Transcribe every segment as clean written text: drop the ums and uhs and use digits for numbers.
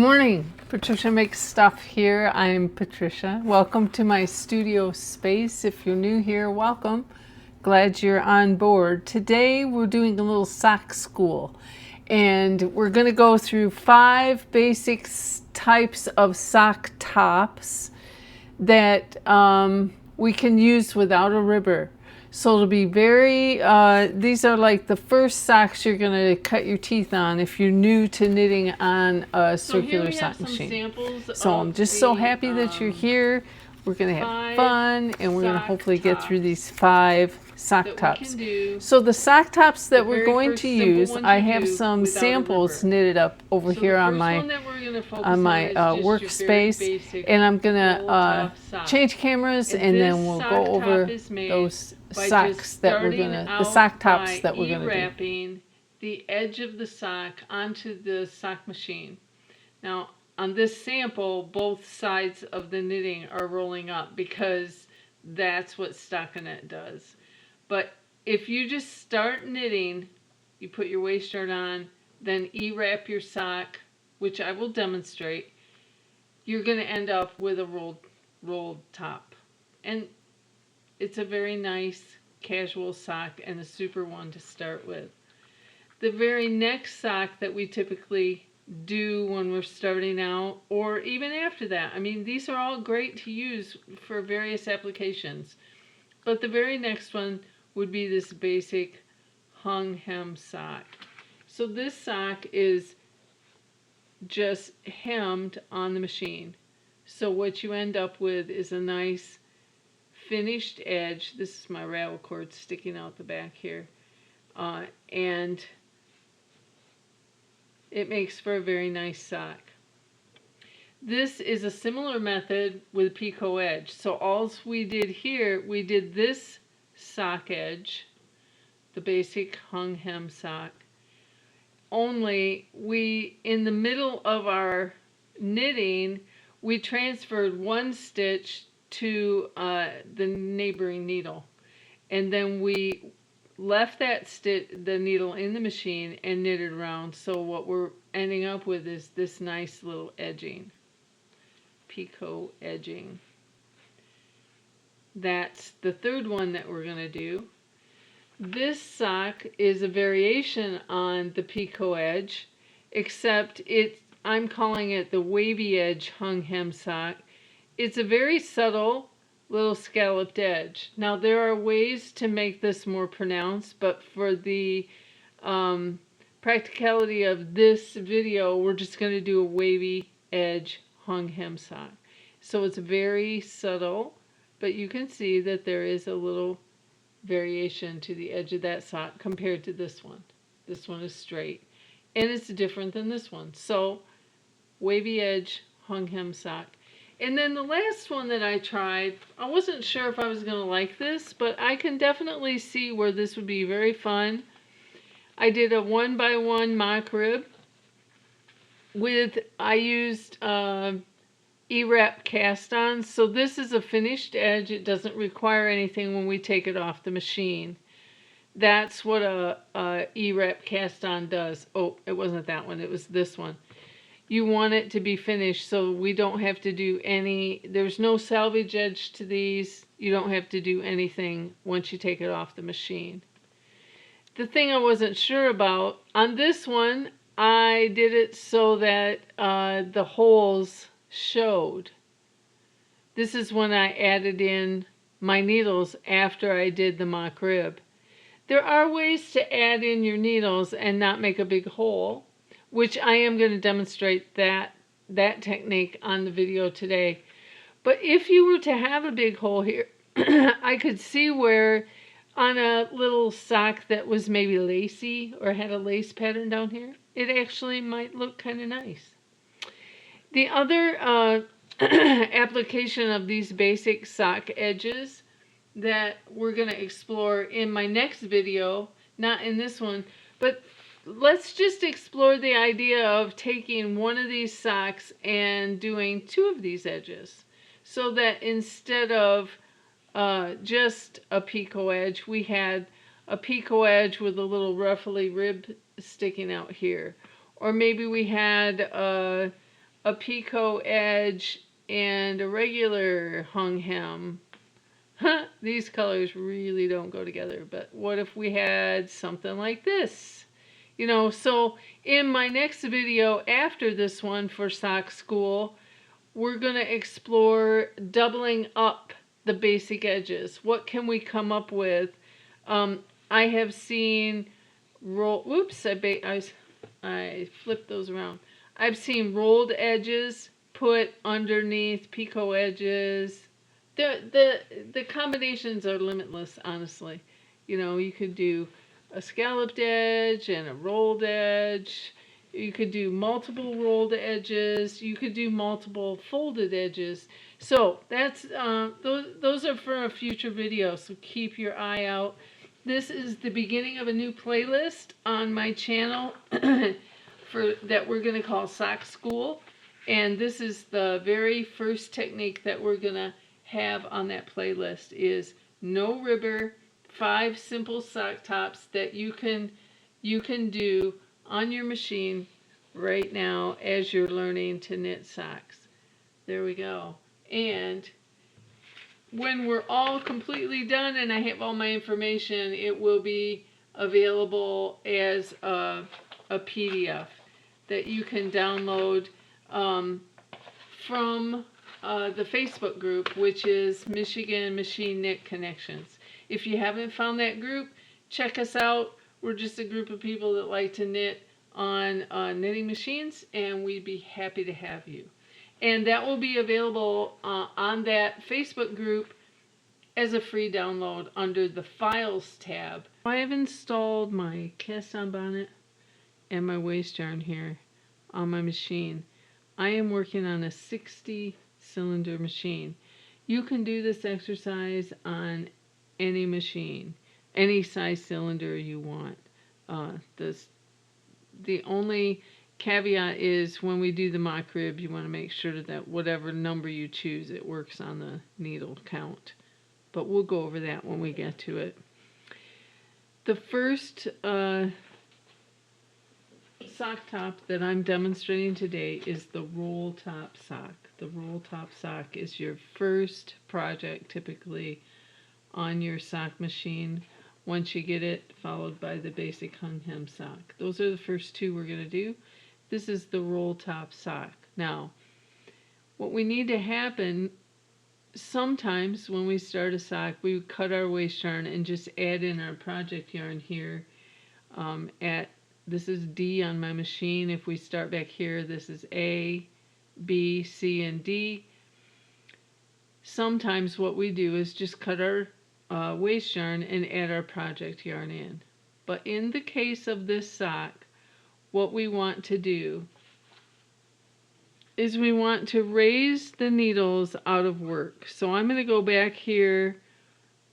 morning. Patricia Makes Stuff here. I'm Patricia. Welcome to my studio space. If you're new here, welcome. Glad you're on board. Today we're doing a little sock school, and we're going to go through 5 basic types of sock tops that we can use without a ribber. So it'll be very, these are like the first socks you're going to cut your teeth on if you're new to knitting on a circular sock machine. So I'm just so happy that you're here. We're going to have fun, and we're going to hopefully get through these 5 sock tops. So the sock tops that we're going to use, I have some samples knitted up over here on my workspace, and I'm going to change cameras, and then we'll go over those socks that we're going to, the sock tops that we're going to do. Wrapping the edge of the sock onto the sock machine. Now, on this sample, both sides of the knitting are rolling up because that's what stockinette does. But if you just start knitting, you put your waist guard on, then E-wrap your sock, which I will demonstrate, you're going to end up with a rolled top. And it's a very nice casual sock and a super one to start with. The very next sock that we typically do when we're starting out, or even after that, I mean, these are all great to use for various applications. But the very next one would be this basic hung hem sock. So this sock is just hemmed on the machine. So what you end up with is a nice finished edge. This is my rattle cord sticking out the back here, and it makes for a very nice sock. This is a similar method with Picot edge. So all we did here, we did this sock edge, the basic hung hem sock, only we, in the middle of our knitting, we transferred one stitch to the neighboring needle, and then we left that the needle in the machine and knitted around. So what we're ending up with is this nice little edging, Picot edging. That's the third one that we're going to do. This sock is a variation on the Picot edge, except I'm calling it the wavy edge hung hem sock. It's a very subtle little scalloped edge. Now there are ways to make this more pronounced, but for the practicality of this video, we're just going to do a wavy edge hung hem sock. So it's very subtle, but you can see that there is a little variation to the edge of that sock compared to this one. This one is straight, and it's different than this one. So wavy edge hung hem sock. And then the last one that I tried, I wasn't sure if I was going to like this, but I can definitely see where this would be very fun. I did a 1x1 mock rib I used E-wrap cast-ons. So this is a finished edge. It doesn't require anything when we take it off the machine. That's what a E-wrap cast-on does. Oh, it wasn't that one. It was this one. You want it to be finished, so we don't have to do there's no salvage edge to these. You don't have to do anything once you take it off the machine. The thing I wasn't sure about, on this one, I did it so that the holes showed. This is when I added in my needles after I did the mock rib. There are ways to add in your needles and not make a big hole, which I am going to demonstrate that technique on the video today. But if you were to have a big hole here, I could see where on a little sock that was maybe lacy or had a lace pattern down here, it actually might look kind of nice. The other application of these basic sock edges that we're going to explore in my next video, not in this one, but let's just explore the idea of taking one of these socks and doing 2 of these edges, so that instead of just a Picot edge, we had a Picot edge with a little ruffly rib sticking out here. Or maybe we had a picot edge and a regular hung hem. These colors really don't go together, but what if we had something like this? You know, so in my next video after this one for sock school, we're going to explore doubling up the basic edges. What can we come up with? I have seen whoops, I flipped those around. I've seen rolled edges put underneath picot edges. The combinations are limitless, honestly. You know, you could do a scalloped edge and a rolled edge. You could do multiple rolled edges. You could do multiple folded edges. So that's those are for a future video. So keep your eye out. This is the beginning of a new playlist on my channel for that we're going to call Sock School, and this is the very first technique that we're going to have on that playlist is no ribber, 5 simple sock tops that you can do on your machine right now as you're learning to knit socks. There we go. And when we're all completely done and I have all my information, it will be available as a PDF that you can download from the Facebook group, which is Michigan Machine Knit Connections. If you haven't found that group, check us out. We're just a group of people that like to knit on knitting machines, and we'd be happy to have you. And that will be available on that Facebook group as a free download under the Files tab. I have installed my cast-on bonnet and my waist yarn here on my machine. I am working on a 60-cylinder machine. You can do this exercise on any machine, any size cylinder you want. The only caveat is when we do the mock rib, you want to make sure that whatever number you choose, it works on the needle count. But we'll go over that when we get to it. The first sock top that I'm demonstrating today is the roll top sock. The roll top sock is your first project typically on your sock machine. Once you get it, followed by the basic hung hem sock. Those are the first two we're going to do. This is the roll top sock. Now, what we need to happen, sometimes when we start a sock, we would cut our waist yarn and just add in our project yarn here. This is D on my machine. If we start back here, this is A, B, C, and D. Sometimes what we do is just cut our waist yarn and add our project yarn in. But in the case of this sock, what we want to do is we want to raise the needles out of work. So I'm going to go back here.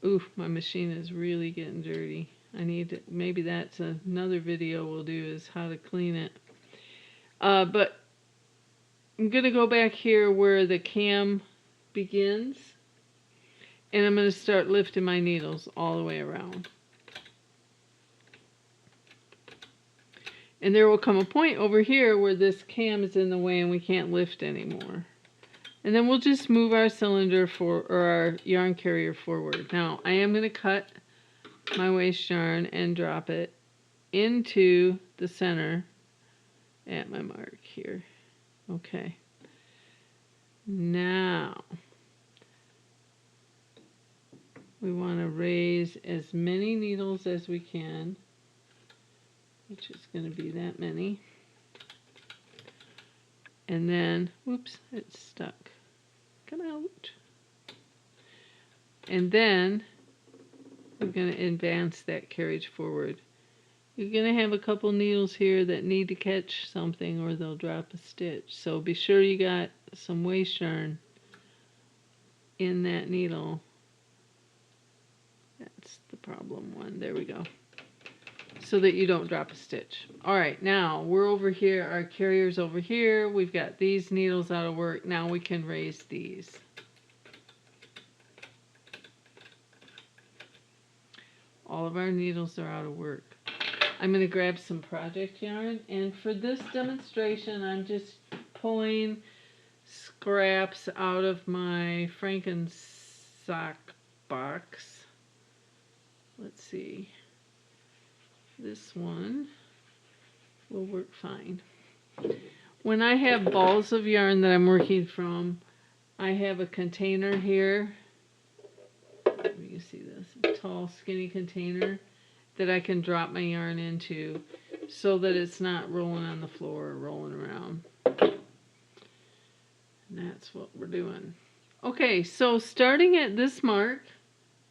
Ooh, my machine is really getting dirty. Maybe that's another video we'll do, is how to clean it. But I'm going to go back here where the cam begins, and I'm going to start lifting my needles all the way around. And there will come a point over here where this cam is in the way and we can't lift anymore. And then we'll just move our cylinder or our yarn carrier forward. Now, I am going to cut my waist yarn and drop it into the center at my mark here. Okay. Now, we want to raise as many needles as we can, which is going to be that many. And then, whoops, it's stuck. Come out. And then we're going to advance that carriage forward. You're going to have a couple needles here that need to catch something or they'll drop a stitch. So be sure you got some waist yarn in that needle. That's the problem one. There we go. So that you don't drop a stitch. Alright, now we're over here. Our carrier's over here. We've got these needles out of work. Now we can raise these. All of our needles are out of work. I'm going to grab some project yarn, and for this demonstration I'm just pulling scraps out of my Frankensock box. Let's see. This one will work fine. When I have balls of yarn that I'm working from, I have a container here. You can see this, a tall, skinny container that I can drop my yarn into so that it's not rolling on the floor or rolling around. And that's what we're doing. Okay, so starting at this mark,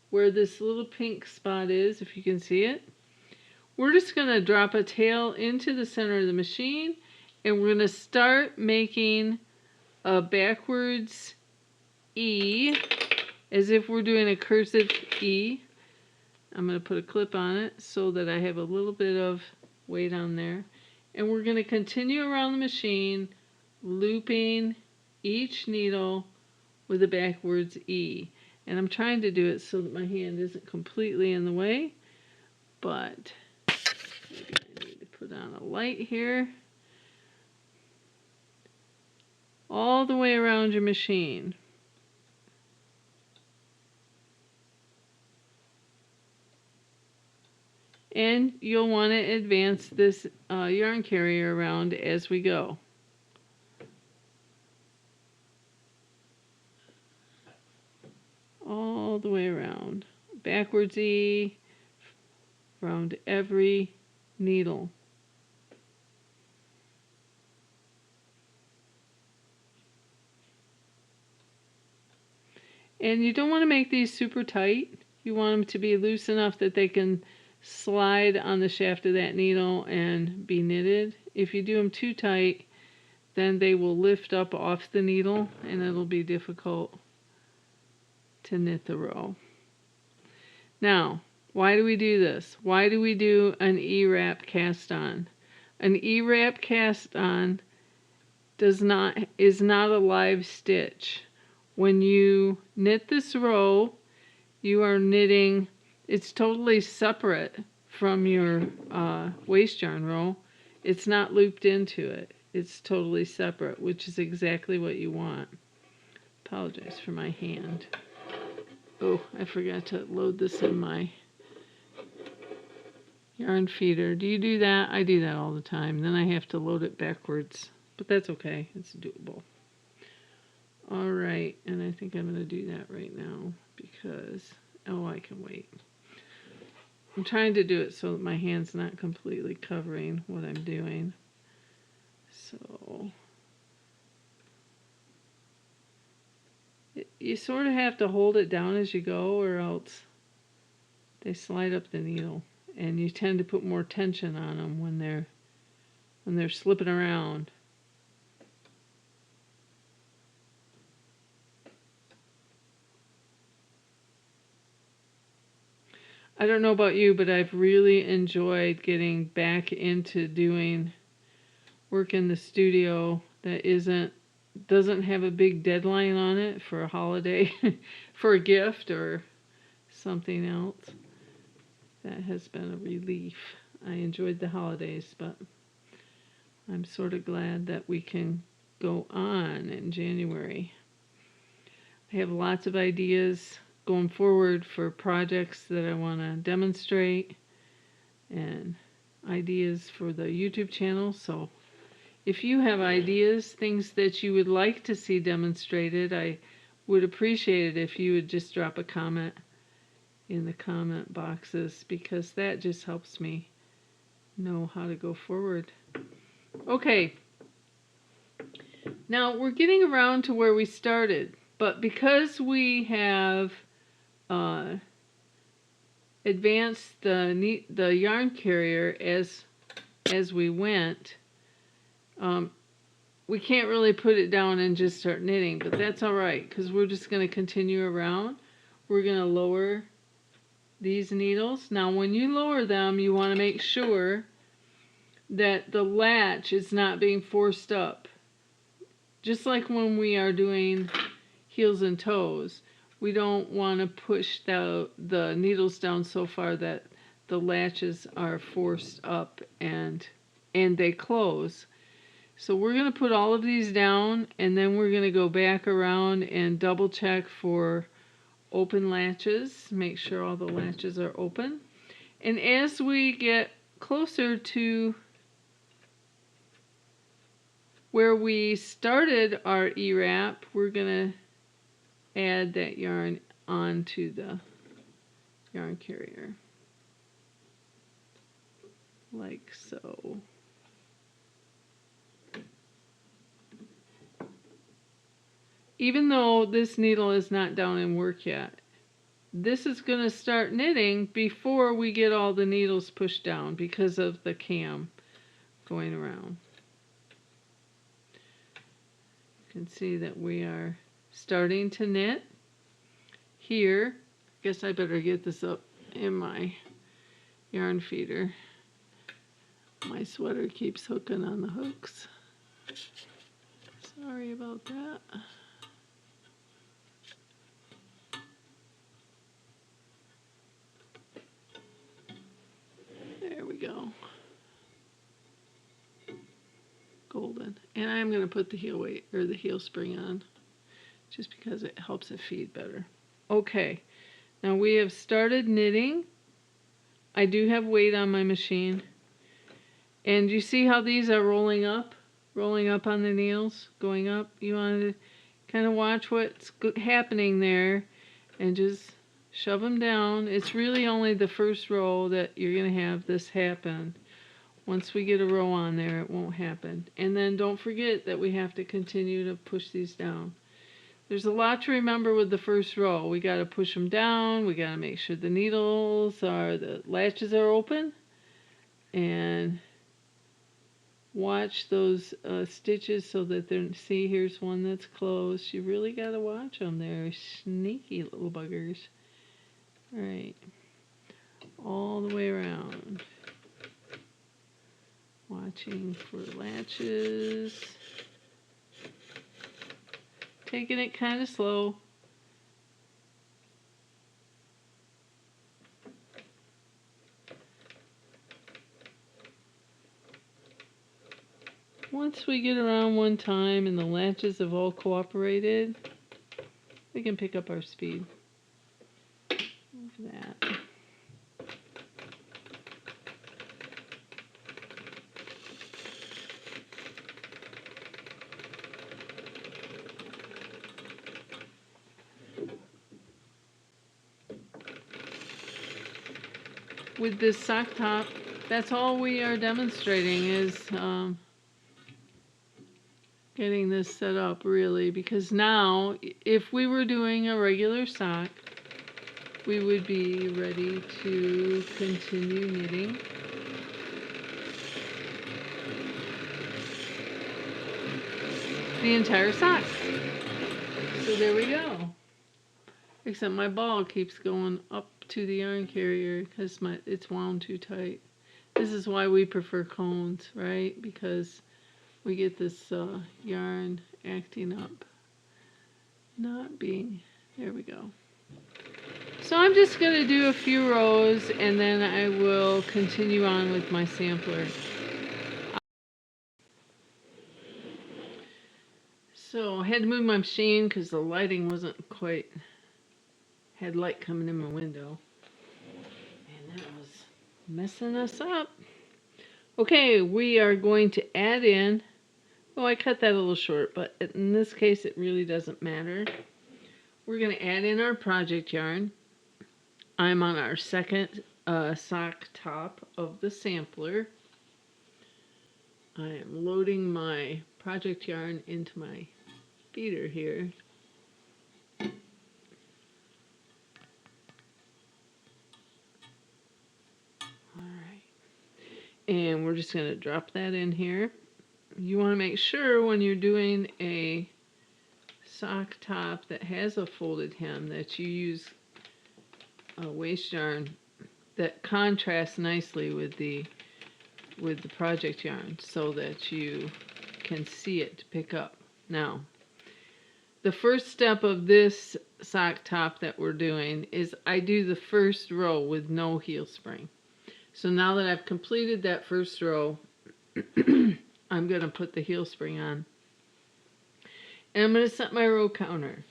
where this little pink spot is, if you can see it, we're just going to drop a tail into the center of the machine, and we're going to start making a backwards E, as if we're doing a cursive E. I'm going to put a clip on it so that I have a little bit of weight on there. And we're going to continue around the machine, looping each needle with a backwards E. And I'm trying to do it so that my hand isn't completely in the way, but maybe I need to put on a light here. All the way around your machine. And you'll want to advance this yarn carrier around as we go. All the way around. Backwards E around every needle. And you don't want to make these super tight. You want them to be loose enough that they can slide on the shaft of that needle and be knitted. If you do them too tight, then they will lift up off the needle and it'll be difficult to knit the row. Now, why do we do this? Why do we do an E-wrap cast on? An E-wrap cast on is not a live stitch. When you knit this row, you are knitting, it's totally separate from your waste yarn row. It's not looped into it. It's totally separate, which is exactly what you want. Apologize for my hand. Oh, I forgot to load this in my yarn feeder. Do you do that? I do that all the time. Then I have to load it backwards, but that's okay. It's doable. All right, and I think I'm going to do that right now because, oh, I can wait. I'm trying to do it so that my hand's not completely covering what I'm doing. So, you sort of have to hold it down as you go or else they slide up the needle. And you tend to put more tension on them when they're slipping around. I don't know about you, but I've really enjoyed getting back into doing work in the studio that doesn't have a big deadline on it for a holiday, for a gift or something else. That has been a relief. I enjoyed the holidays, but I'm sort of glad that we can go on in January. I have lots of ideas going forward for projects that I want to demonstrate and ideas for the YouTube channel. So if you have ideas, things that you would like to see demonstrated, I would appreciate it if you would just drop a comment in the comment boxes, because that just helps me know how to go forward. Okay, now we're getting around to where we started, but because we have advanced the yarn carrier as we went, we can't really put it down and just start knitting, but that's all right because we're just going to continue around. We're going to lower these needles. Now when you lower them, you want to make sure that the latch is not being forced up. Just like when we are doing heels and toes, we don't want to push the needles down so far that the latches are forced up and they close. So we're going to put all of these down, and then we're going to go back around and double check for open latches, make sure all the latches are open. And as we get closer to where we started our E-wrap, we're going to add that yarn onto the yarn carrier, like so. Even though this needle is not down in work yet, this is going to start knitting before we get all the needles pushed down because of the cam going around. You can see that we are starting to knit here. I guess I better get this up in my yarn feeder. My sweater keeps hooking on the hooks. Sorry about that. There we go. Golden. And I'm going to put the heel weight or the heel spring on just because it helps it feed better. Okay. Now we have started knitting. I do have weight on my machine. And you see how these are rolling up on the needles, going up. You want to kind of watch what's happening there and just shove them down. It's really only the first row that you're going to have this happen. Once we get a row on there, it won't happen. And then don't forget that we have to continue to push these down. There's a lot to remember with the first row. We got to push them down. We got to make sure the the latches are open. And watch those stitches so that they're, see, here's one that's closed. You really got to watch them. They're sneaky little buggers. All right, all the way around. Watching for latches. Taking it kind of slow. Once we get around one time and the latches have all cooperated, we can pick up our speed. Move that. With this sock top, that's all we are demonstrating is getting this set up, really, because now if we were doing a regular sock, we would be ready to continue knitting. The entire sock. So there we go. Except my ball keeps going up to the yarn carrier because it's wound too tight. This is why we prefer cones, right? Because we get this yarn acting up, not being, there we go. So I'm just going to do a few rows and then I will continue on with my sampler. So I had to move my machine because the lighting wasn't quite, had light coming in my window. And that was messing us up. Okay, we are going to add in, oh, I cut that a little short, but in this case it really doesn't matter. We're going to add in our project yarn. I'm on our second sock top of the sampler. I am loading my project yarn into my feeder here. Alright. And we're just going to drop that in here. You want to make sure when you're doing a sock top that has a folded hem that you use a waste yarn that contrasts nicely with the project yarn so that you can see it to pick up. Now, the first step of this sock top that we're doing is I do the first row with no heel spring. So now that I've completed that first row, I'm going to put the heel spring on. And I'm going to set my row counter.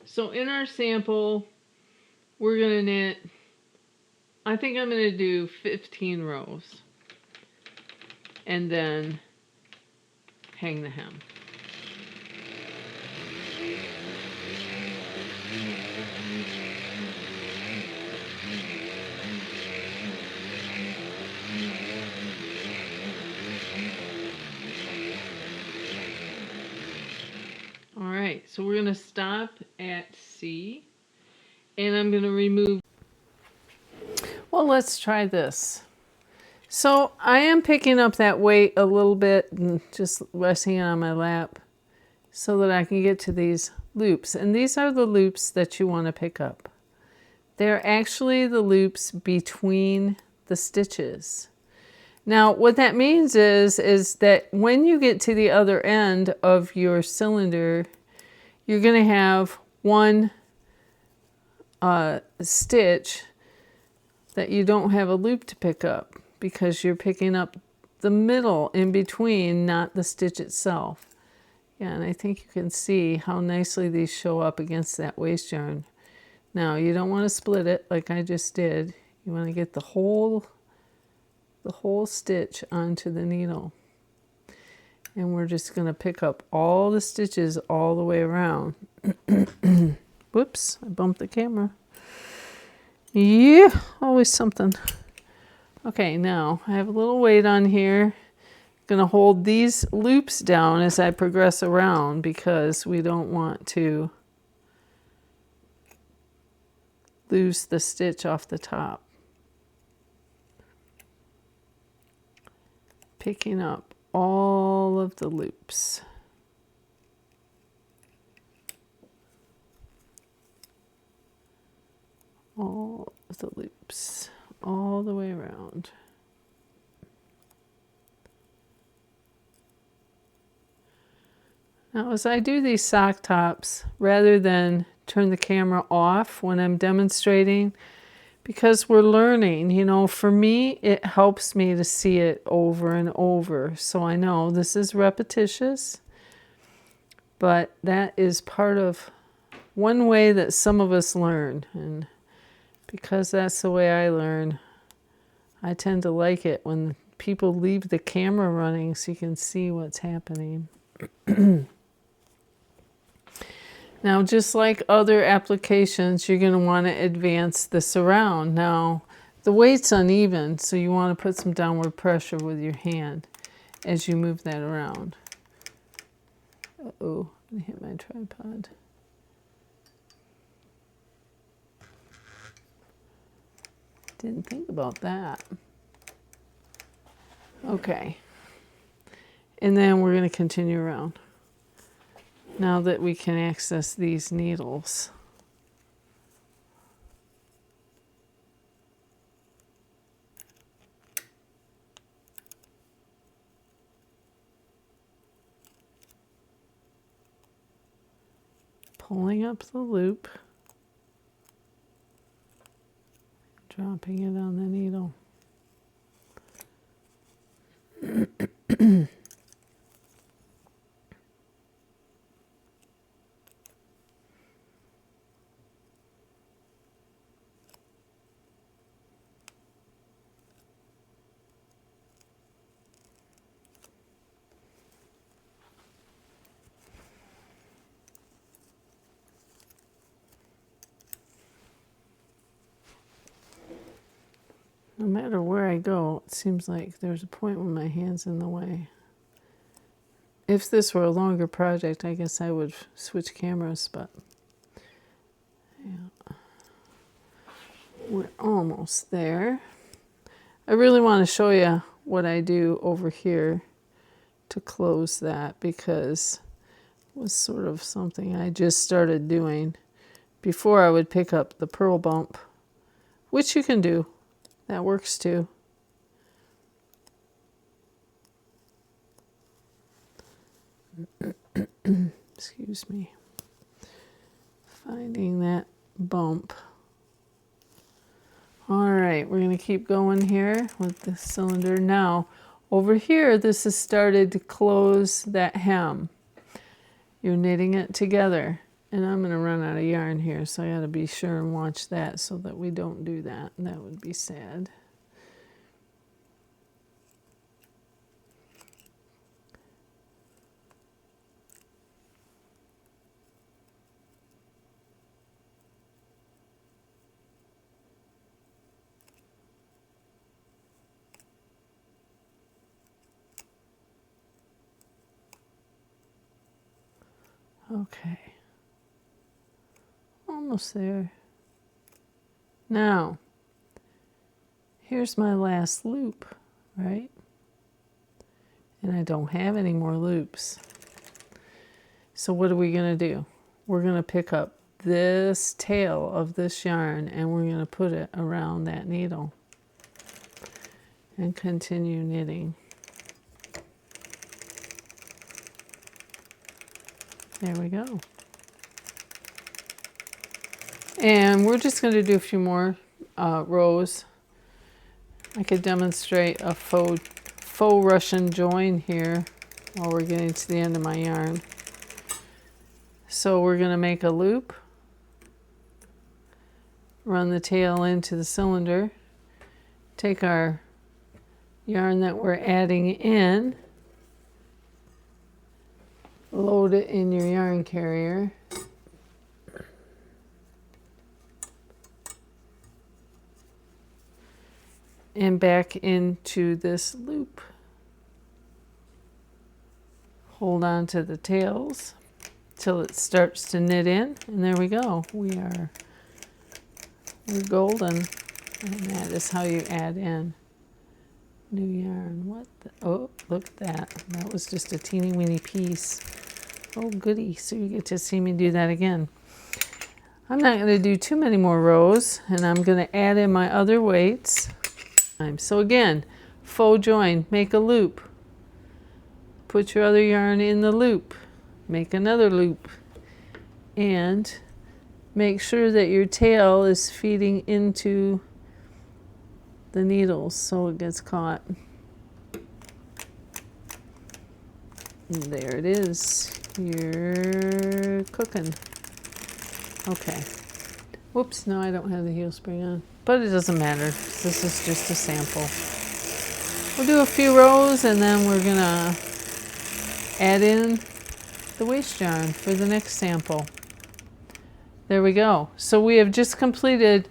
So in our sample, we're going to knit, I think I'm going to do 15 rows. And then hang the hem. All right, so we're going to stop at C, and I'm going to remove. Well, let's try this. So I am picking up that weight a little bit and just resting it on my lap so that I can get to these loops. And these are the loops that you want to pick up. They're actually the loops between the stitches. Now, what that means is that when you get to the other end of your cylinder, you're going to have one stitch that you don't have a loop to pick up because you're picking up the middle in between, not the stitch itself. Yeah, and I think you can see how nicely these show up against that waste yarn. Now, you don't want to split it like I just did. You want to get the whole stitch onto the needle. And we're just going to pick up all the stitches all the way around. Whoops, I bumped the camera. Yeah, always something. Okay, now I have a little weight on here. Going to hold these loops down as I progress around because we don't want to lose the stitch off the top. Picking up all of the loops. All of the loops, all the way around. Now, as I do these sock tops, rather than turn the camera off when I'm demonstrating, because we're learning, you know, for me, it helps me to see it over and over. So I know this is repetitious, but that is part of one way that some of us learn. And because that's the way I learn, I tend to like it when people leave the camera running so you can see what's happening. Now, just like other applications, you're going to want to advance this around. Now, the weight's uneven, so you want to put some downward pressure with your hand as you move that around. Uh-oh, I hit my tripod. Didn't think about that. Okay. And then we're going to continue around. Now that we can access these needles. Pulling up the loop. Dropping it on the needle. No matter where I go, it seems like there's a point when my hand's in the way. If this were a longer project, I guess I would switch cameras, but yeah. We're almost there. I really want to show you what I do over here to close that because it was sort of something I just started doing. Before I would pick up the purl bump, which you can do. That works too. Excuse me. Finding that bump. All right, we're going to keep going here with the cylinder. Now, Over here, this has started to close that hem. You're knitting it together. And I'm going to run out of yarn here, so I got to be sure and watch that so that we don't do that. That would be sad. Okay. Almost there. Now, here's my last loop, right? And I don't have any more loops. So what are we going to do? We're going to pick up this tail of this yarn and we're going to put it around that needle and continue knitting. There we go. And we're just going to do a few more rows. I could demonstrate a faux Russian join here while we're getting to the end of my yarn. So we're going to make a loop, run the tail into the cylinder, take our yarn that we're adding in, load it in your yarn carrier, and back into this loop. Hold on to the tails till it starts to knit in, and there we go. We're golden, and that is how you add in new yarn. What the, oh, look at that. That was just a teeny weeny piece. Oh goody, so you get to see me do that again. I'm not going to do too many more rows, and I'm going to add in my other weights. So again, faux join, make a loop. Put your other yarn in the loop. Make another loop. And make sure that your tail is feeding into the needles so it gets caught. And there it is. You're cooking. Okay. Whoops, no, I don't have the heel spring on. But it doesn't matter. This is just a sample. We'll do a few rows and then we're gonna add in the waist yarn for the next sample. There we go. So we have just completed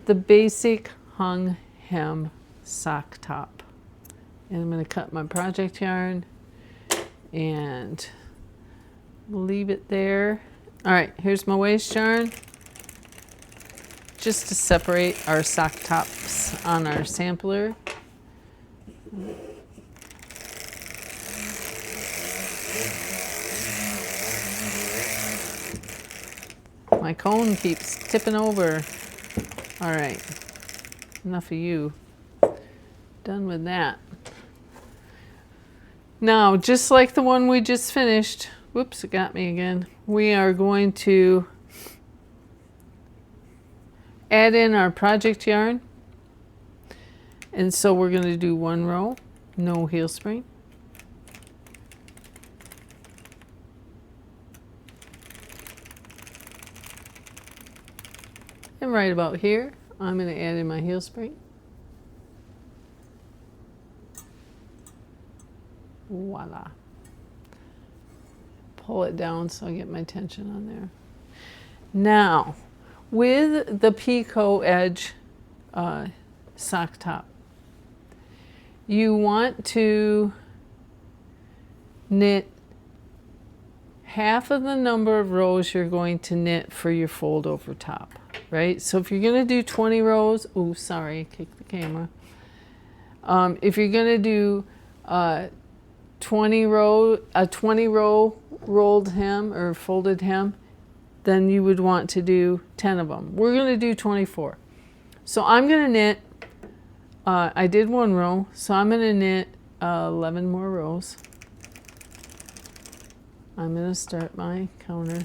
the basic hung hem sock top. And I'm going to cut my project yarn and leave it there. All right, here's my waist yarn. Just to separate our sock tops on our sampler. My cone keeps tipping over. All right, enough of you. Done with that. Now, just like the one we just finished, whoops, it got me again. We are going to add in our project yarn. And so we're going to do one row, no heel spring. And right about here, I'm going to add in my heel spring. Voila. Pull it down so I get my tension on there. Now, with the Picot edge sock top, you want to knit half of the number of rows you're going to knit for your fold over top, right? So if you're going to do 20 rows, oh, sorry, I kicked the camera. If you're going to do 20 row rolled hem or folded hem, then you would want to do 10 of them. We're going to do 24. So I'm going to knit, I did one row, so I'm going to knit 11 more rows. I'm going to start my counter.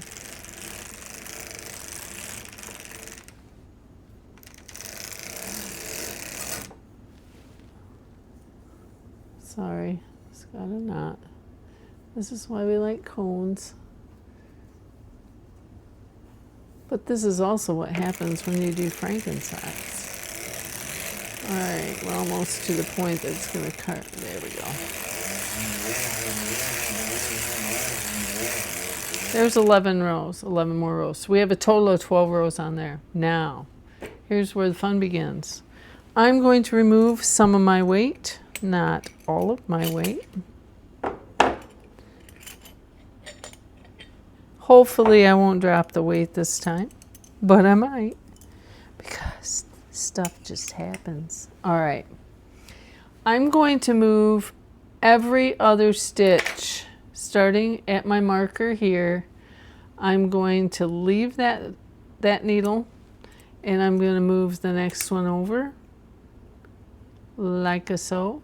Sorry, it's got a knot. This is why we like cones. But this is also what happens when you do Frankenstein's. All right, we're almost to the point that it's going to cut. There we go. There's 11 rows, 11 more rows. So we have a total of 12 rows on there. Now, here's where the fun begins. I'm going to remove some of my weight, not all of my weight. Hopefully I won't drop the weight this time, but I might, because stuff just happens. All right. I'm going to move every other stitch, starting at my marker here. I'm going to leave that needle, and I'm going to move the next one over, like so.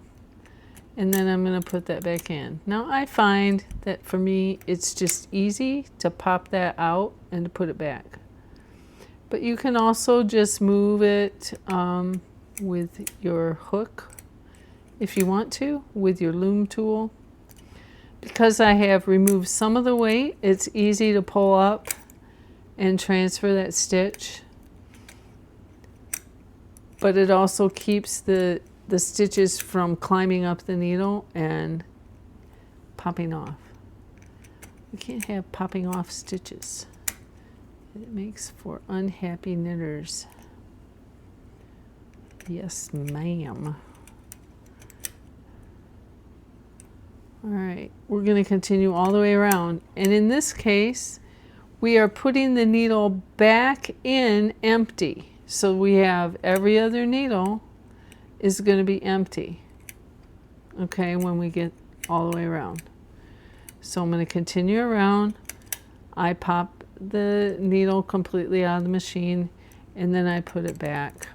And then I'm going to put that back in. Now I find that for me, it's just easy to pop that out and to put it back. But you can also just move it with your hook if you want to, with your loom tool. Because I have removed some of the weight, it's easy to pull up and transfer that stitch. But it also keeps the stitches from climbing up the needle and popping off. We can't have popping off stitches. It makes for unhappy knitters. Yes, ma'am. All right, we're going to continue all the way around. And in this case, we are putting the needle back in empty. So we have every other needle is going to be empty, okay, when we get all the way around. So I'm going to continue around. I pop the needle completely out of the machine, and then I put it back.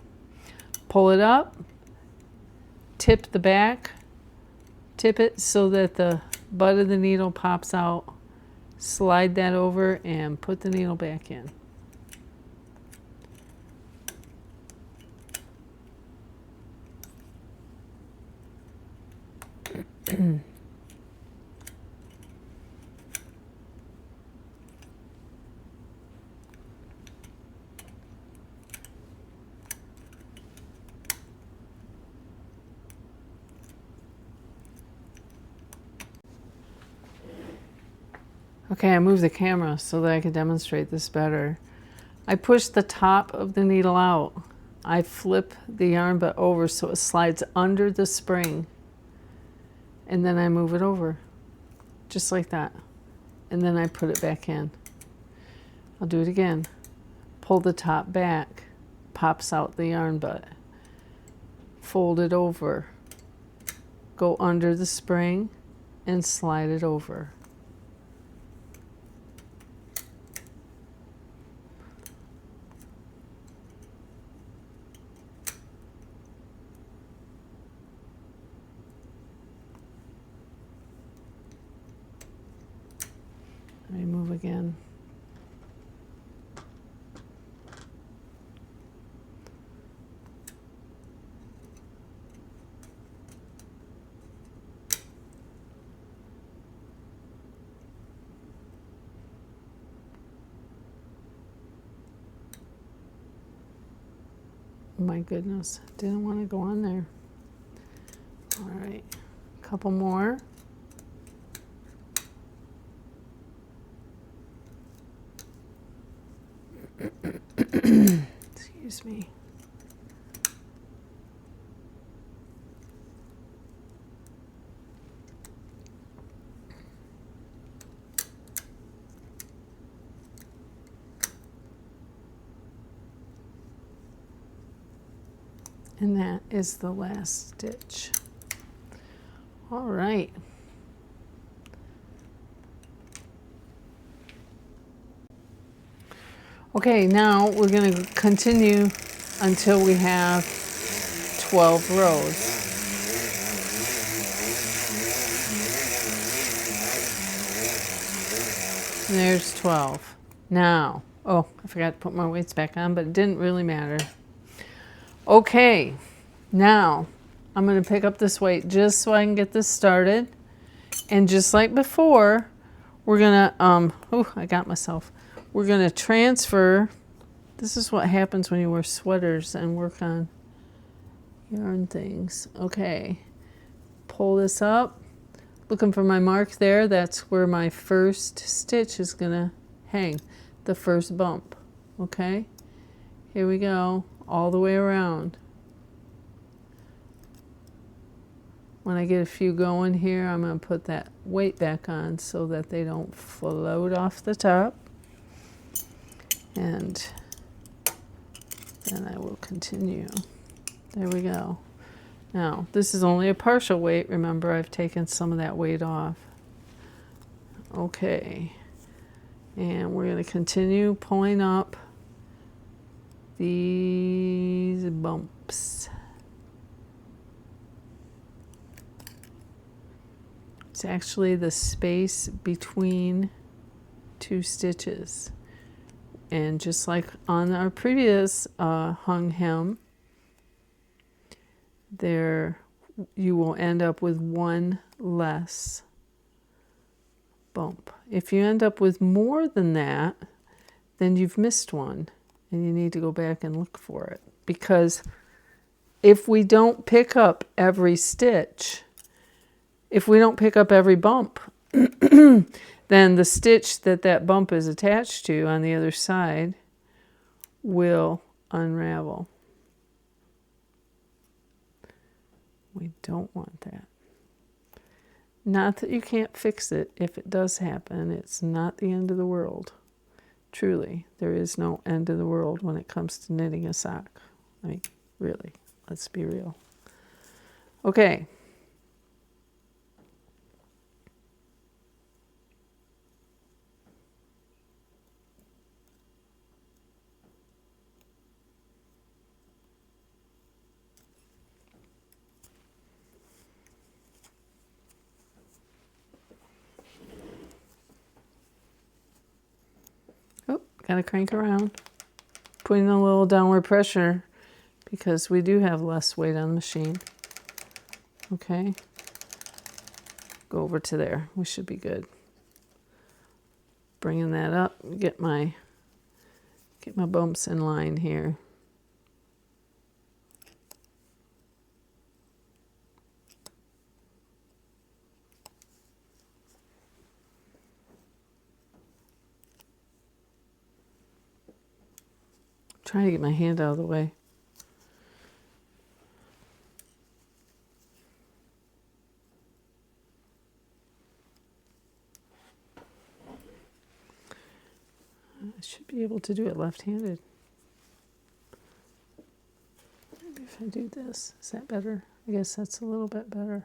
Pull it up, tip the back, tip it so that the butt of the needle pops out, slide that over, and put the needle back in. Okay, I moved the camera so that I could demonstrate this better. I push the top of the needle out. I flip the yarn butt over so it slides under the spring. And then I move it over, just like that. And then I put it back in. I'll do it again. Pull the top back, pops out the yarn butt. Fold it over, go under the spring, and slide it over. Let me move again. Oh my goodness, didn't want to go on there. All right, a couple more. Excuse me. And that is the last stitch. All right. Okay, now we're going to continue until we have 12 rows. And there's 12. Now, oh, I forgot to put my weights back on, but it didn't really matter. Okay, now I'm going to pick up this weight just so I can get this started. And just like before, we're going to, I got myself. We're going to transfer. This is what happens when you wear sweaters and work on yarn things. Okay, pull this up. Looking for my mark there. That's where my first stitch is going to hang, the first bump. Okay, here we go, all the way around. When I get a few going here, I'm going to put that weight back on so that they don't float off the top. And then I will continue. There we go. Now, this is only a partial weight. Remember, I've taken some of that weight off. Okay. And we're going to continue pulling up these bumps. It's actually the space between two stitches. And just like on our previous hung hem, there you will end up with one less bump. If you end up with more than that, then you've missed one and you need to go back and look for it. Because if we don't pick up every stitch, if we don't pick up every bump, then the stitch that bump is attached to on the other side will unravel. We don't want that. Not that you can't fix it. If it does happen, it's not the end of the world. Truly, there is no end of the world when it comes to knitting a sock. I mean, really, let's be real. Okay. Got to crank around, putting a little downward pressure because we do have less weight on the machine. Okay, go over to there. We should be good. Bringing that up, get my bumps in line here. Trying to get my hand out of the way. I should be able to do it left-handed. Maybe if I do this, is that better? I guess that's a little bit better.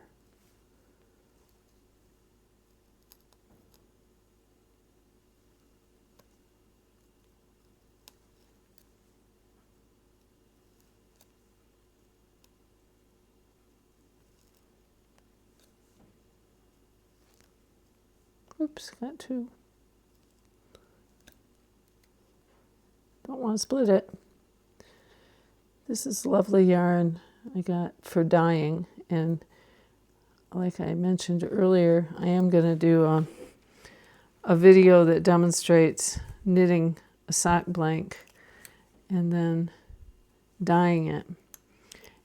Oops, got two. Don't want to split it. This is lovely yarn I got for dyeing, and like I mentioned earlier, I am going to do a video that demonstrates knitting a sock blank and then dyeing it.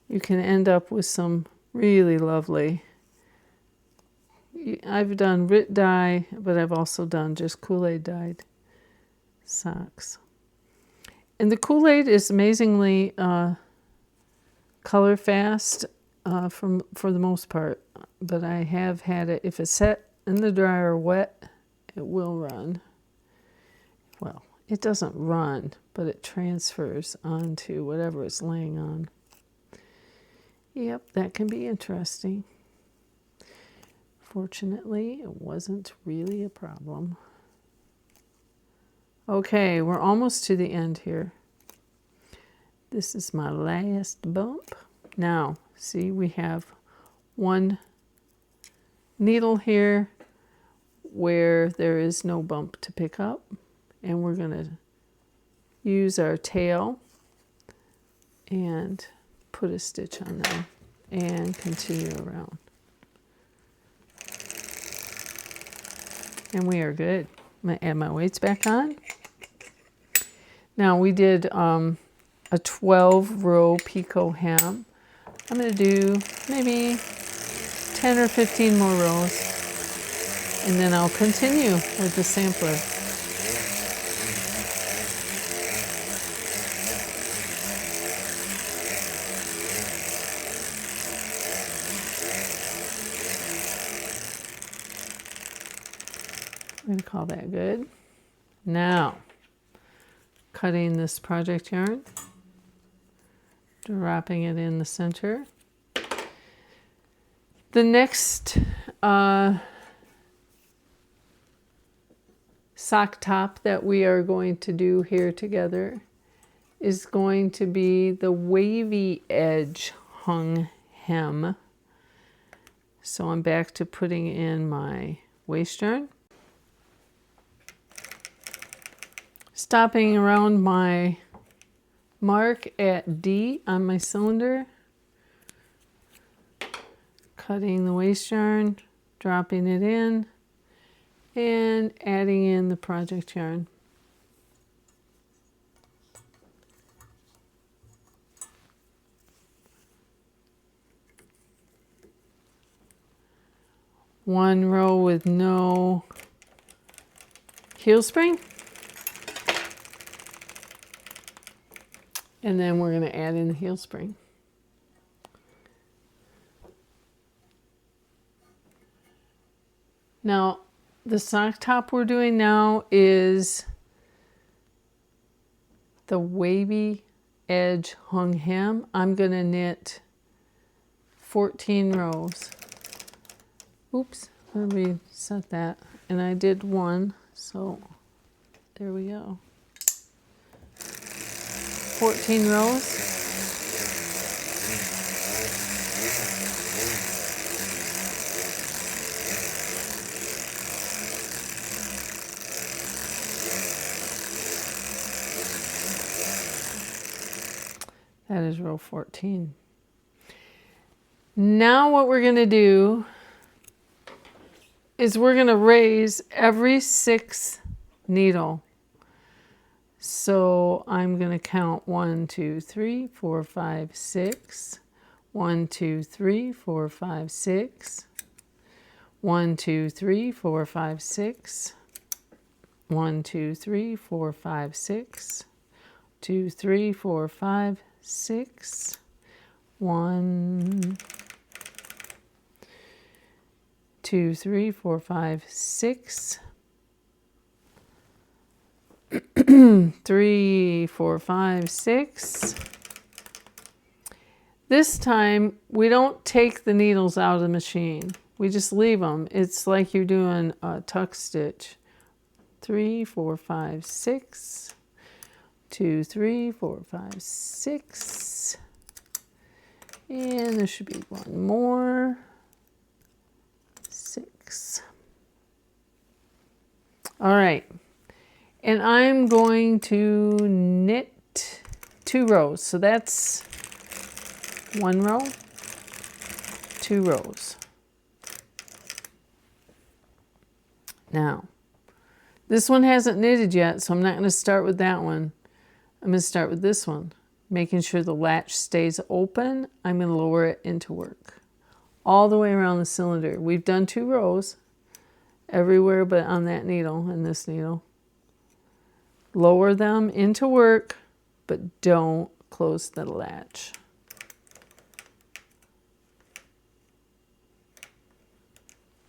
You can end up with some really lovely, I've done Rit dye, but I've also done just Kool-Aid dyed socks. And the Kool-Aid is amazingly color fast for the most part, but I have had it, if it's set in the dryer wet, it will run. Well, it doesn't run, but it transfers onto whatever it's laying on. Yep, that can be interesting. Fortunately, it wasn't really a problem. Okay, we're almost to the end here. This is my last bump. Now, see, we have one needle here where there is no bump to pick up, and we're going to use our tail and put a stitch on there. and continue around. And we are good. I'm going to add my weights back on. Now we did a 12-row Picot hem. I'm going to do maybe 10 or 15 more rows, and then I'll continue with the sampler. I'm going to call that good. Now, cutting this project yarn, dropping it in the center. The next sock top that we are going to do here together is going to be the wavy edge hung hem. So I'm back to putting in my waist yarn. Stopping around my mark at D on my cylinder. Cutting the waist yarn, dropping it in, and adding in the project yarn. One row with no heel spring. And then we're going to add in the heel spring. Now, the sock top we're doing now is the wavy edge hung hem. I'm going to knit 14 rows. Oops, let me set that. And I did one, so there we go. 14 rows. That is row 14. Now what we're going to do is we're going to raise every 6th needle. So I'm going to count 1, 2, 3, 4, 5, 6. 1, 2, 3, 4, 5, 6. 1, 2, 3, 4, 5, 6. 1, 2, 3, 4, 5, 6. 2, 3, 4, 5, 6. 1, 2, 3, 4, 5, 6. 3, 4, 5, 6. This time we don't take the needles out of the machine. We just leave them. It's like you're doing a tuck stitch. 3, 4, 5, 6. 2, 3, 4, 5, 6. And there should be one more. 6. All right. And I'm going to knit 2 rows. So that's 1 row, 2 rows. Now, this one hasn't knitted yet, so I'm not going to start with that one. I'm going to start with this one. Making sure the latch stays open, I'm going to lower it into work. All the way around the cylinder. We've done 2 rows everywhere but on that needle and this needle. Lower them into work, but don't close the latch.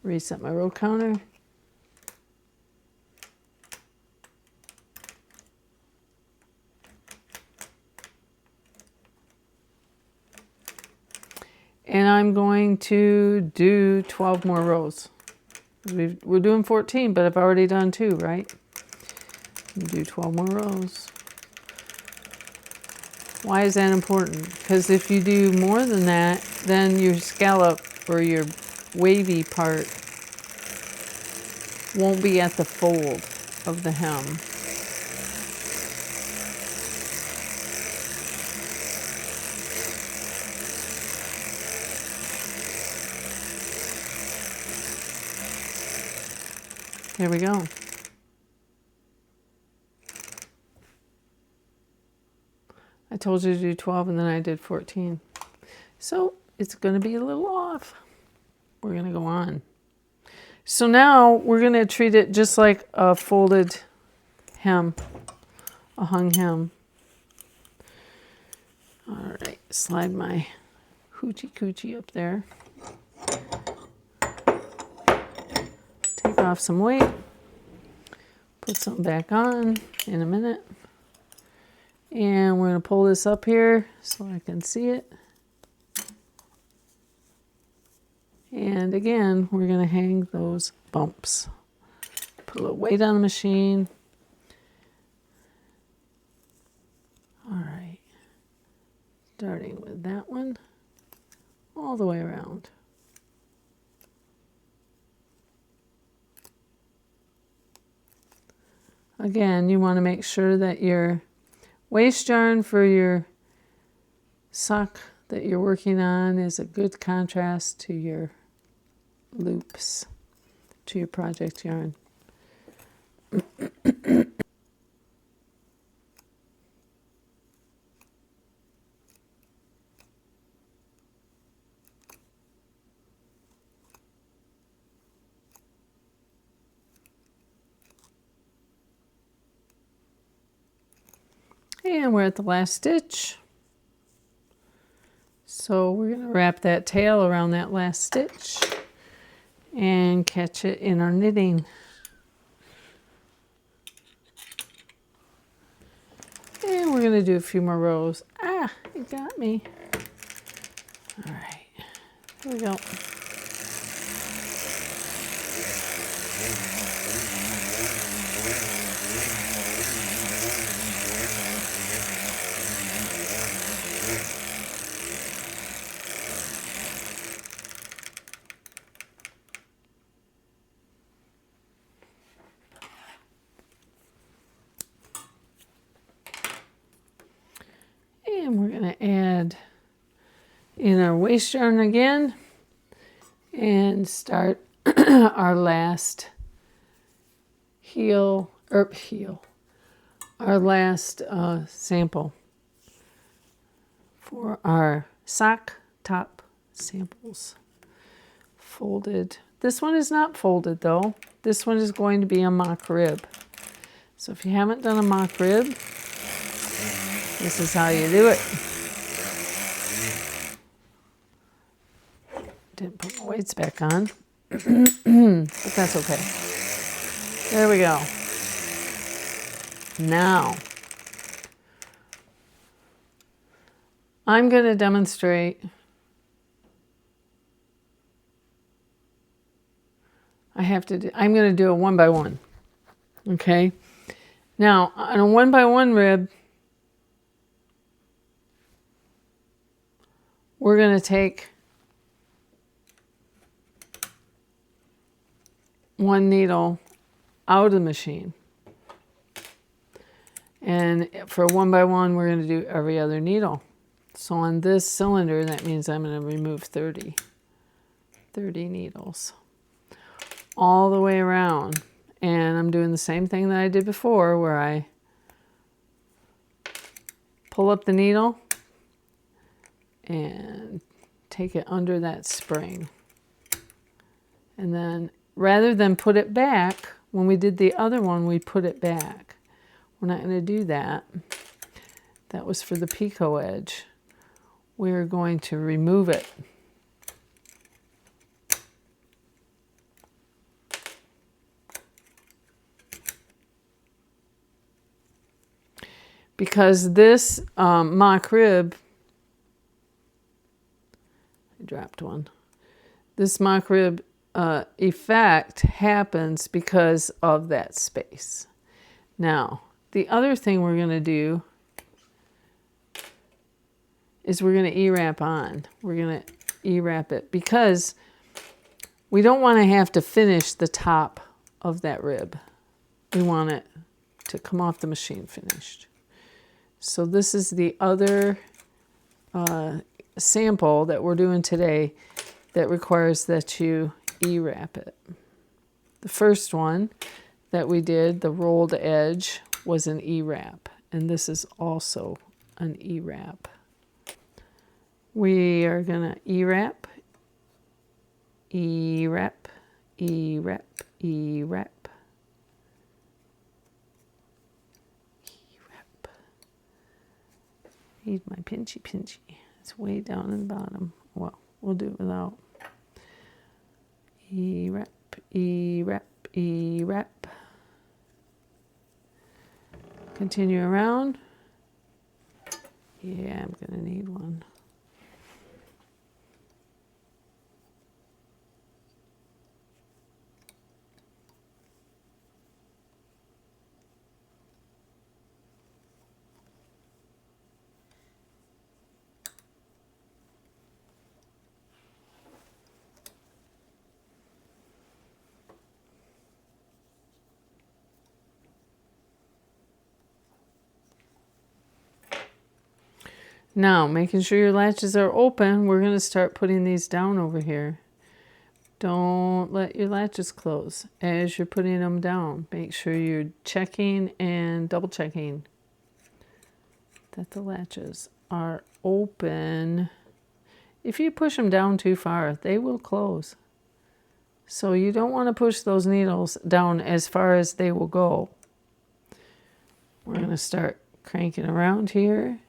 Reset my row counter. And I'm going to do 12 more rows. We're doing 14, but I've already done 2, right? Do 12 more rows. Why is that important? Because if you do more than that, then your scallop or your wavy part won't be at the fold of the hem. There we go. I told you to do 12 and then I did 14. So it's going to be a little off. We're going to go on. So now we're going to treat it just like a folded hem, a hung hem. All right, slide my hoochie coochie up there. Take off some weight. Put something back on in a minute. And we're going to pull this up here so I can see it. And again, we're going to hang those bumps. Put a little weight on the machine. All right. Starting with that one all the way around. Again, you want to make sure that your waist yarn for your sock that you're working on is a good contrast to your loops, to your project yarn. And we're at the last stitch. So we're going to wrap that tail around that last stitch and catch it in our knitting. And we're going to do a few more rows. Ah, it got me. All right, here we go. And we're going to add in our waist yarn again and start our last our last sample for our sock top samples. Folded. This one is not folded though. This one is going to be a mock rib. So if you haven't done a mock rib, this is how you do it. Didn't put my weights back on, but that's okay. There we go. Now, I'm going to demonstrate. I'm going to do a 1 by 1. Okay. Now, on a 1 by 1 rib, we're going to take one needle out of the machine. And for 1 by 1, we're going to do every other needle. So on this cylinder, that means I'm going to remove 30 needles all the way around. And I'm doing the same thing that I did before, where I pull up the needle and take it under that spring. And then rather than put it back, when we did the other one, we put it back. We're not going to do that. That was for the picot edge. We're going to remove it. Because this mock rib, I dropped one. This mock rib effect happens because of that space. Now, the other thing we're going to do is we're going to E-wrap on. We're going to E-wrap it because we don't want to have to finish the top of that rib. We want it to come off the machine finished. So this is the other sample that we're doing today that requires that you E-wrap it. The first one that we did, the rolled edge, was an E-wrap, and this is also an E-wrap. We are gonna E-wrap, E-wrap, E-wrap, E-wrap, E-wrap. Need my pinchy. It's way down in the bottom. Well, we'll do it without. E-wrap, E-wrap, E-wrap. Continue around. Yeah, I'm gonna need one. Now, making sure your latches are open, we're going to start putting these down over here. Don't let your latches close as you're putting them down. Make sure you're checking and double checking that the latches are open. If you push them down too far, they will close. So you don't want to push those needles down as far as they will go. We're going to start cranking around here.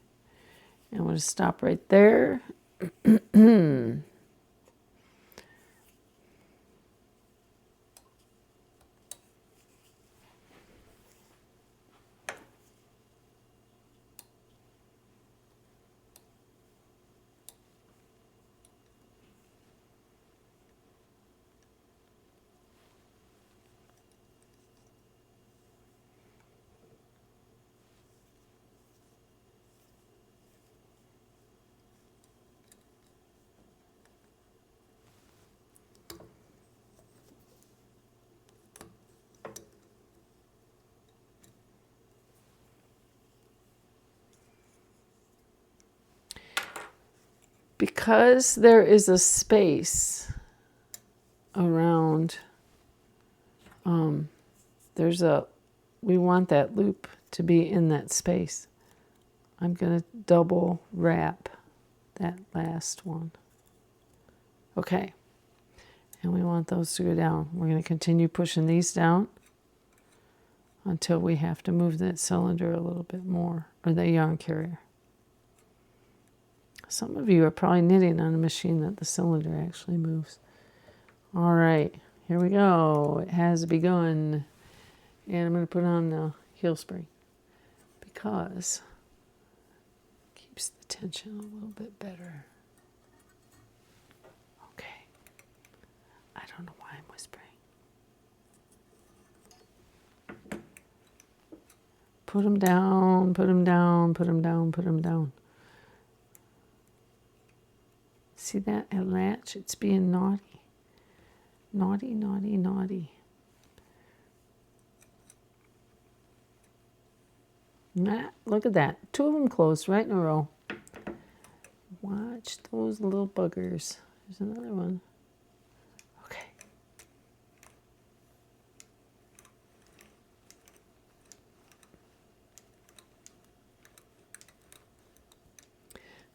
And I'm going to stop right there. Because there is a space around, we want that loop to be in that space. I'm going to double wrap that last one. Okay. And we want those to go down. We're going to continue pushing these down until we have to move that cylinder a little bit more, or the yarn carrier. Some of you are probably knitting on a machine that the cylinder actually moves. All right, here we go. It has begun. And I'm going to put on the heel spring because it keeps the tension a little bit better. Okay. I don't know why I'm whispering. Put them down, put them down, put them down, put them down. See that latch? It's being naughty. Naughty, naughty, naughty. Nah, look at that. 2 of them closed right in a row. Watch those little buggers. There's another one. Okay.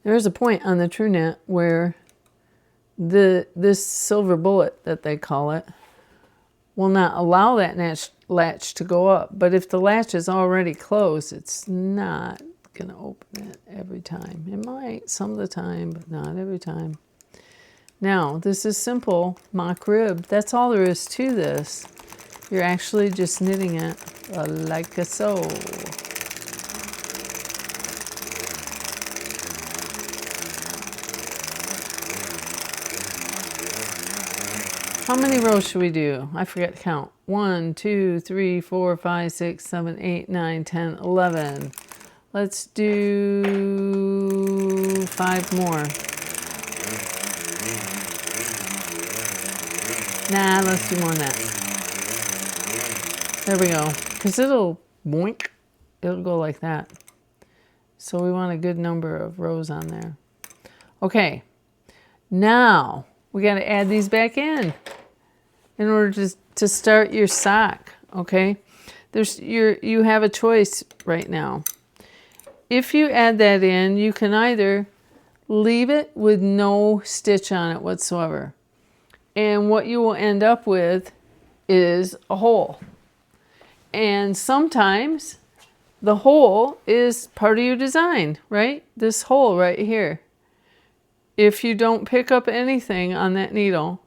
There's a point on the true knit where this silver bullet that they call it will not allow that latch to go up. But if the latch is already closed, it's not going to open it every time. It might some of the time, but not every time. Now, this is simple mock rib. That's all there is to this. You're actually just knitting it like so. How many rows should we do? I forget to count. 1, 2, 3, 4, 5, 6, 7, 8, 9, 10, 11. Let's do 5 more. Nah, let's do more than that. There we go. Because it'll boink. It'll go like that. So we want a good number of rows on there. Okay. Now we got to add these back in. in order to start your sock, okay? You have a choice right now. If you add that in, you can either leave it with no stitch on it whatsoever. And what you will end up with is a hole. And sometimes the hole is part of your design, right? This hole right here. If you don't pick up anything on that needle,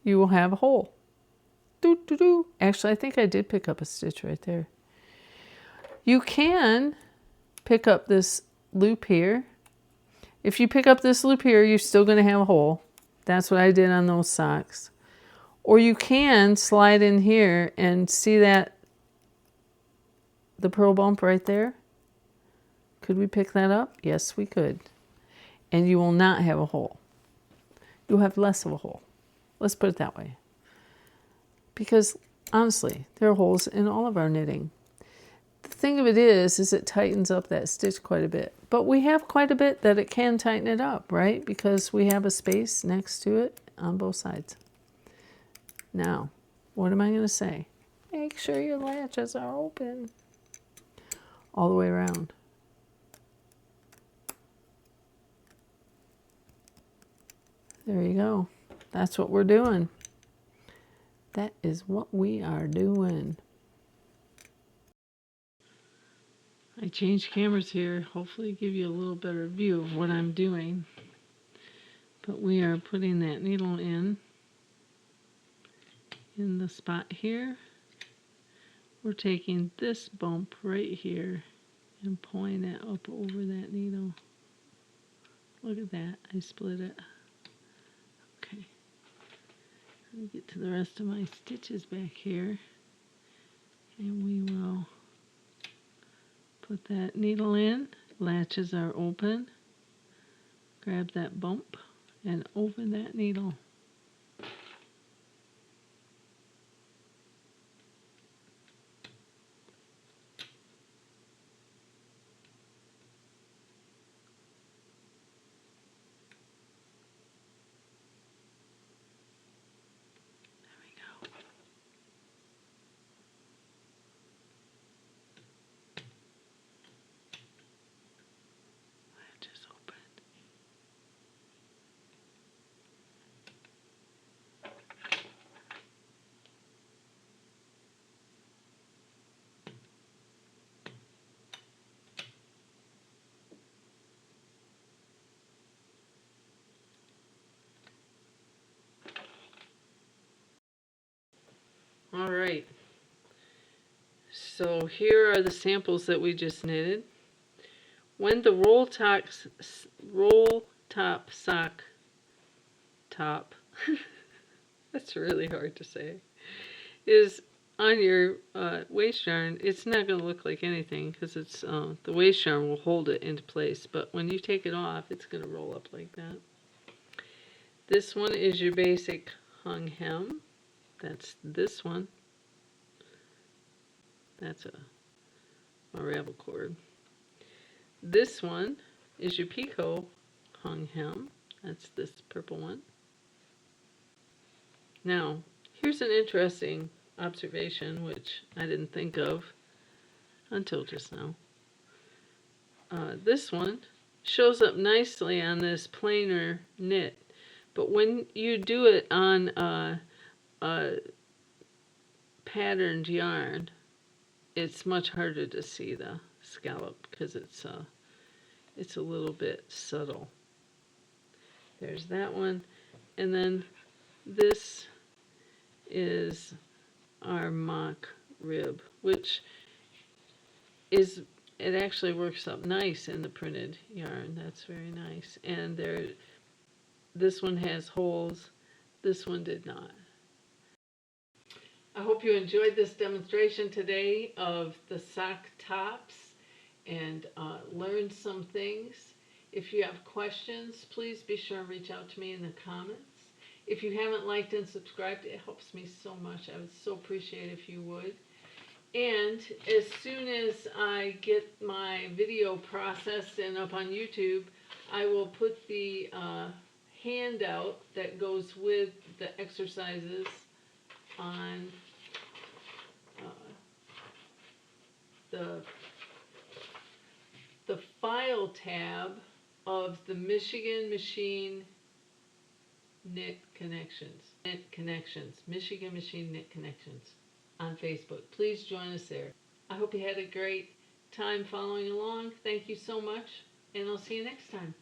you will have a hole. Doo, doo, doo. Actually, I think I did pick up a stitch right there. You can pick up this loop here. If you pick up this loop here, you're still going to have a hole. That's what I did on those socks. Or you can slide in here and see that the pearl bump right there. Could we pick that up? Yes, we could. And you will not have a hole. You'll have less of a hole. Let's put it that way. Because honestly, there are holes in all of our knitting. The thing of it is it tightens up that stitch quite a bit. But we have quite a bit that it can tighten it up, right? Because we have a space next to it on both sides. Now, what am I going to say? Make sure your latches are open all the way around. There you go. That's what we're doing. That is what we are doing. I changed cameras here, hopefully give you a little better view of what I'm doing. But we are putting that needle in the spot here. We're taking this bump right here and pulling that up over that needle. Look at that, I split it. Okay, let me get to the rest of my stitches back here. And we will put that needle in, latches are open, grab that bump and open that needle. There we go. Latches open. All right, so here are the samples that we just knitted. When the roll top sock top, that's really hard to say, is on your waist yarn, it's not going to look like anything because it's the waist yarn will hold it into place. But when you take it off, it's going to roll up like that. This one is your basic hung hem. That's this one. That's a ravel cord. This one is your Picot hung hem. That's this purple one. Now, here's an interesting observation which I didn't think of until just now. This one shows up nicely on this plainer knit, but when you do it on a patterned yarn, it's much harder to see the scallop because it's a little bit subtle. There's that one, and then this is our mock rib, which is, it actually works up nice in the printed yarn. That's very nice. And this one has holes, this one did not. I hope you enjoyed this demonstration today of the sock tops and learned some things. If you have questions, please be sure and reach out to me in the comments. If you haven't liked and subscribed, it helps me so much. I would so appreciate it if you would. And as soon as I get my video processed and up on YouTube, I will put the handout that goes with the exercises on the file tab of the Michigan Machine Knit Connections. Michigan Machine Knit Connections on Facebook. Please join us there. I hope you had a great time following along. Thank you so much, and I'll see you next time.